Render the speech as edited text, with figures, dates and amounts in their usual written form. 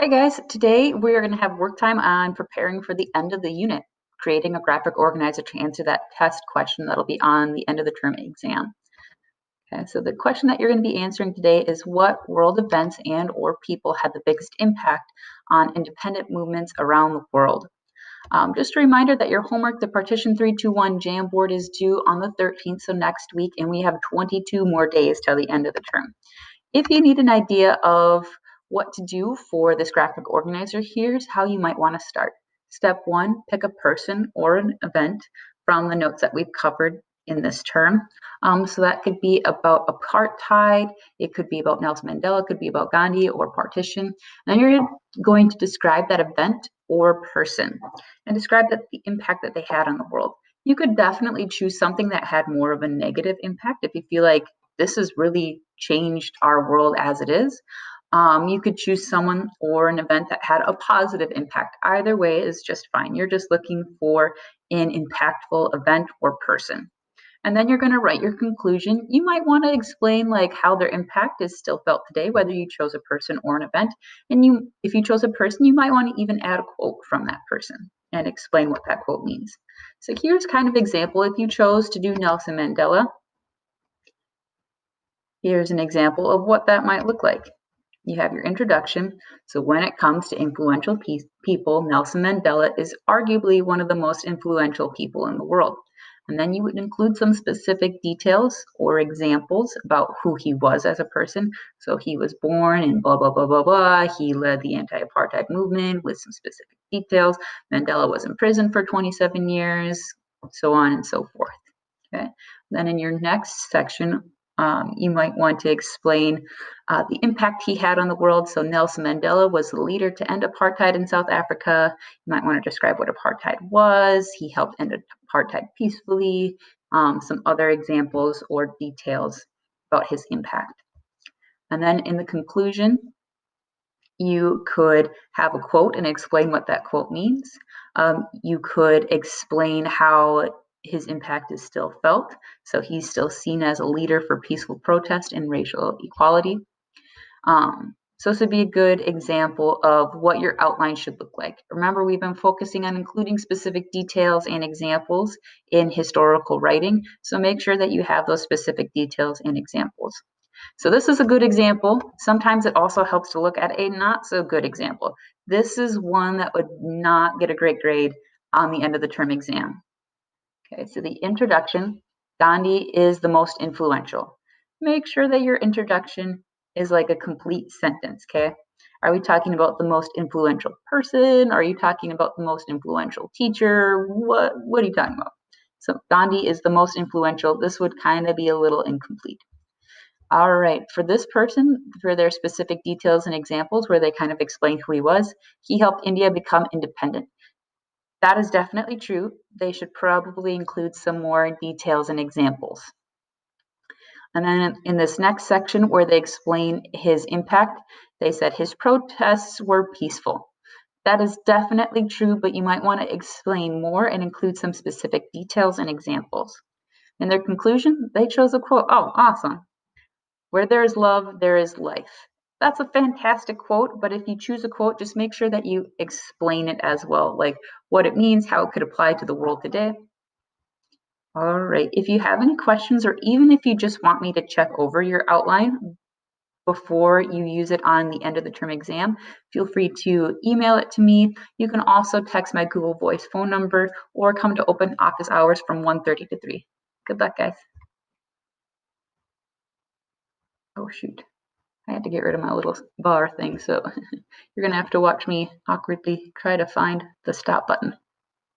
Hey guys, today we are going to have work time on preparing for the end of the unit, creating a graphic organizer to answer that test question that'll be on the end of the term exam. Okay, so the question that you're going to be answering today is what world events and or people had the biggest impact on independent movements around the world? Just a reminder that your homework, the Partition 321 Jamboard, is due on the 13th, so next week, and we have 22 more days till the end of the term. If you need an idea of what to do for this graphic organizer, here's how you might want to start. Step one, pick a person or an event from the notes that we've covered in this term. So that could be about apartheid, it could be about Nelson Mandela, it could be about Gandhi or partition. And then you're going to describe that event or person and describe the impact that they had on the world. You could definitely choose something that had more of a negative impact if you feel like this has really changed our world as it is. You could choose someone or an event that had a positive impact. Either way is just fine. You're just looking for an impactful event or person. And then you're going to write your conclusion. You might want to explain like how their impact is still felt today, whether you chose a person or an event. And if you chose a person, you might want to even add a quote from that person and explain what that quote means. So here's kind of example. If you chose to do Nelson Mandela, here's an example of what that might look like. You have your introduction. So when it comes to influential people, Nelson Mandela is arguably one of the most influential people in the world. And then you would include some specific details or examples about who he was as a person. So he was born in blah, blah, blah, blah, blah. He led the anti-apartheid movement with some specific details. Mandela was in prison for 27 years, so on and so forth. Okay. Then in your next section, you might want to explain the impact he had on the world. So Nelson Mandela was the leader to end apartheid in South Africa. You might want to describe what apartheid was. He helped end apartheid peacefully. Some other examples or details about his impact. And then in the conclusion, you could have a quote and explain what that quote means. You could explain how his impact is still felt. So he's still seen as a leader for peaceful protest and racial equality. So this would be a good example of what your outline should look like. Remember, we've been focusing on including specific details and examples in historical writing. So make sure that you have those specific details and examples. So this is a good example. Sometimes it also helps to look at a not so good example. This is one that would not get a great grade on the end of the term exam. Okay, so the introduction, Gandhi is the most influential. Make sure that your introduction is like a complete sentence, okay? Are we talking about the most influential person? Are you talking about the most influential teacher? What are you talking about? So Gandhi is the most influential. This would kind of be a little incomplete. All right, for this person, for their specific details and examples where they kind of explain who he was, he helped India become independent. That is definitely true. They should probably include some more details and examples. And then in this next section where they explain his impact, they said his protests were peaceful. That is definitely true, but you might want to explain more and include some specific details and examples. In their conclusion, they chose a quote. Oh, awesome. Where there is love, there is life. That's a fantastic quote, but if you choose a quote, just make sure that you explain it as well, like what it means, how it could apply to the world today. All right, if you have any questions, or even if you just want me to check over your outline before you use it on the end of the term exam, feel free to email it to me. You can also text my Google Voice phone number or come to open office hours from 1:30 to 3. Good luck, guys. Oh, shoot. I had to get rid of my little bar thing, so you're going to have to watch me awkwardly try to find the stop button.